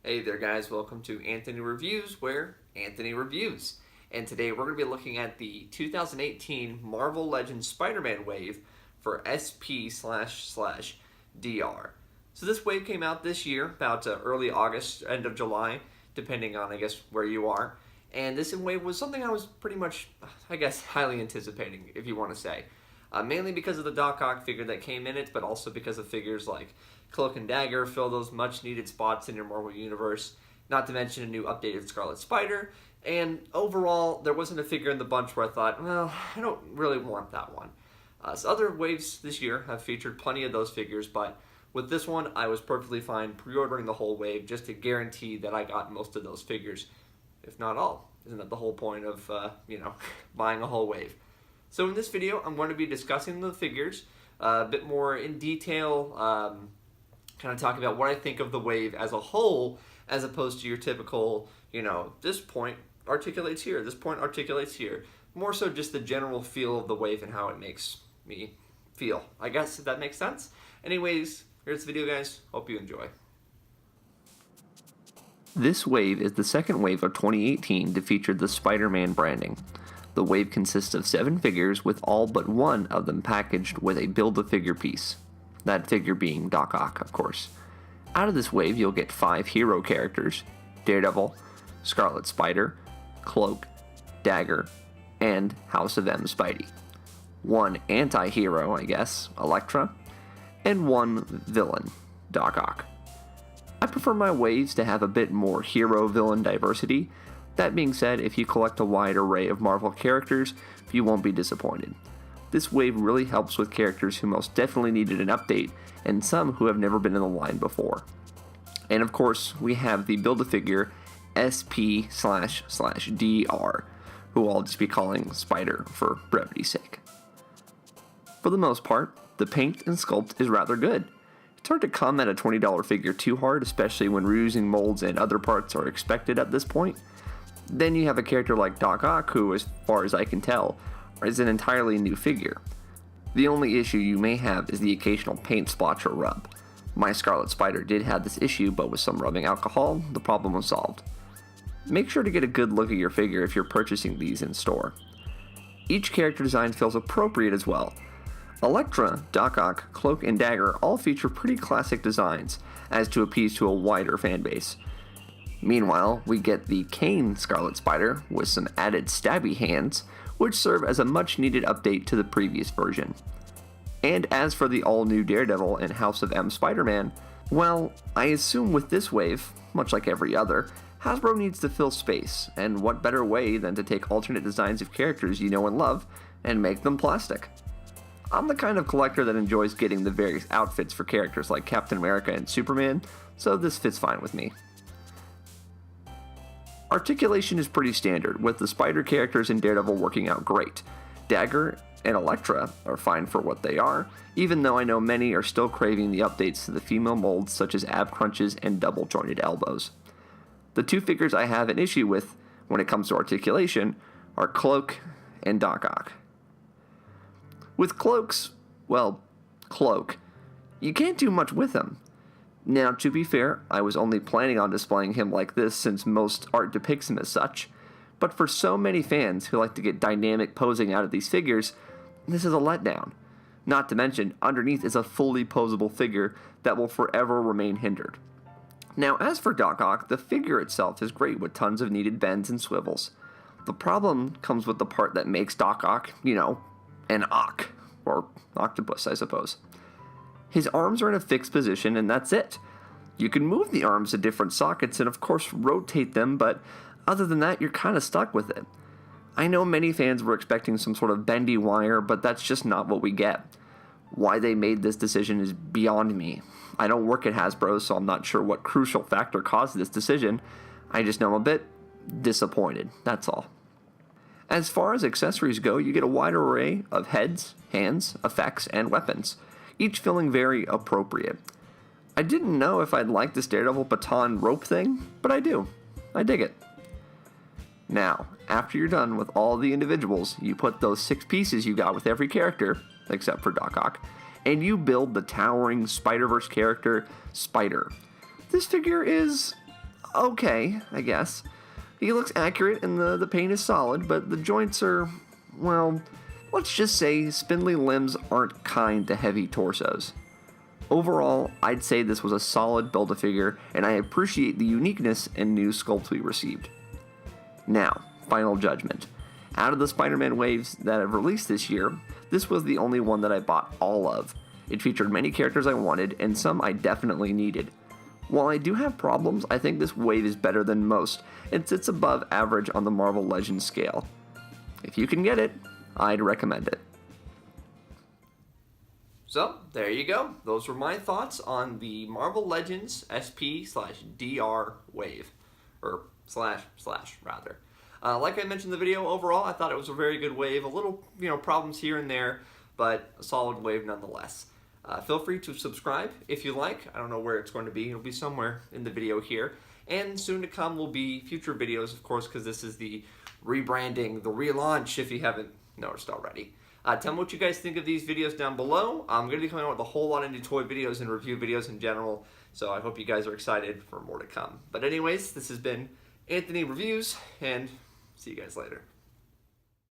Hey there guys, welcome to Anthony Reviews, where Anthony reviews. And today we're going to be looking at the 2018 Marvel Legends Spider-Man Wave for SP//DR. So this wave came out this year, about early August, end of July, depending on, I guess, where you are. And this wave was something I was pretty much, I guess, highly anticipating, if you want to say. Mainly because of the Doc Ock figure that came in it, but also because of figures like Cloak and Dagger fill those much needed spots in your Marvel Universe, not to mention a new updated Scarlet Spider, and overall, there wasn't a figure in the bunch where I thought, well, I don't really want that one. So other waves this year have featured plenty of those figures, but with this one, I was perfectly fine pre-ordering the whole wave just to guarantee that I got most of those figures, if not all. Isn't that the whole point of, buying a whole wave? So in this video, I'm going to be discussing the figures a bit more in detail, kind of talking about what I think of the wave as a whole, as opposed to your typical, this point articulates here, this point articulates here. More so just the general feel of the wave and how it makes me feel. I guess, if that makes sense. Anyways, here's the video, guys. Hope you enjoy. This wave is the second wave of 2018 to feature the Spider-Man branding. The wave consists of 7 figures, with all but one of them packaged with a Build-A-Figure piece. That figure being Doc Ock, of course. Out of this wave, you'll get 5 hero characters: Daredevil, Scarlet Spider, Cloak, Dagger, and House of M Spidey. 1 anti-hero, I guess, Elektra, and 1 villain, Doc Ock. I prefer my waves to have a bit more hero-villain diversity. That being said, if you collect a wide array of Marvel characters, you won't be disappointed. This wave really helps with characters who most definitely needed an update, and some who have never been in the line before. And of course, we have the Build-A-Figure SP//DR, who I'll just be calling Spider for brevity's sake. For the most part, the paint and sculpt is rather good. It's hard to come at a $20 figure too hard, especially when reusing molds and other parts are expected at this point. Then you have a character like Doc Ock, who, as far as I can tell, is an entirely new figure. The only issue you may have is the occasional paint splotch or rub. My Scarlet Spider did have this issue, but with some rubbing alcohol, the problem was solved. Make sure to get a good look at your figure if you're purchasing these in store. Each character design feels appropriate as well. Elektra, Doc Ock, Cloak, and Dagger all feature pretty classic designs, as to appease to a wider fan base. Meanwhile, we get the Kane Scarlet Spider with some added stabby hands, which serve as a much-needed update to the previous version. And as for the all-new Daredevil and House of M Spider-Man, well, I assume with this wave, much like every other, Hasbro needs to fill space, and what better way than to take alternate designs of characters you know and love and make them plastic. I'm the kind of collector that enjoys getting the various outfits for characters like Captain America and Superman, so this fits fine with me. Articulation is pretty standard, with the Spider characters and Daredevil working out great. Dagger and Elektra are fine for what they are, even though I know many are still craving the updates to the female molds such as ab crunches and double jointed elbows. The 2 figures I have an issue with when it comes to articulation are Cloak and Doc Ock. With Cloak, you can't do much with him. Now, to be fair, I was only planning on displaying him like this since most art depicts him as such, but for so many fans who like to get dynamic posing out of these figures, this is a letdown. Not to mention, underneath is a fully posable figure that will forever remain hindered. Now, as for Doc Ock, the figure itself is great with tons of needed bends and swivels. The problem comes with the part that makes Doc Ock, an ock, or octopus, I suppose. His arms are in a fixed position, and that's it. You can move the arms to different sockets and of course rotate them, but other than that, you're kind of stuck with it. I know many fans were expecting some sort of bendy wire, but that's just not what we get. Why they made this decision is beyond me. I don't work at Hasbro, so I'm not sure what crucial factor caused this decision. I just know I'm a bit disappointed, that's all. As far as accessories go, you get a wide array of heads, hands, effects, and weapons, each feeling very appropriate. I didn't know if I'd like this Daredevil baton rope thing, but I do. I dig it. Now, after you're done with all the individuals, you put those 6 pieces you got with every character, except for Doc Ock, and you build the towering Spider-Verse character, Spider. This figure is okay, I guess. He looks accurate and the paint is solid, but the joints are, well, let's just say spindly limbs aren't kind to heavy torsos. Overall, I'd say this was a solid Build-A-Figure, and I appreciate the uniqueness and new sculpt we received. Now, final judgment. Out of the Spider-Man waves that have released this year, this was the only one that I bought all of. It featured many characters I wanted, and some I definitely needed. While I do have problems, I think this wave is better than most, and sits above average on the Marvel Legends scale. If you can get it, I'd recommend it. So, there you go. Those were my thoughts on the Marvel Legends SP/DR wave. Or slash, rather. Like I mentioned in the video, overall, I thought it was a very good wave. A little, problems here and there, but a solid wave nonetheless. Feel free to subscribe if you like. I don't know where it's going to be. It'll be somewhere in the video here. And soon to come will be future videos, of course, because this is the rebranding, the relaunch, if you haven't noticed already. Tell me what you guys think of these videos down below. I'm going to be coming out with a whole lot of new toy videos and review videos in general, so I hope you guys are excited for more to come. But anyways, this has been Anthony Reviews, and see you guys later.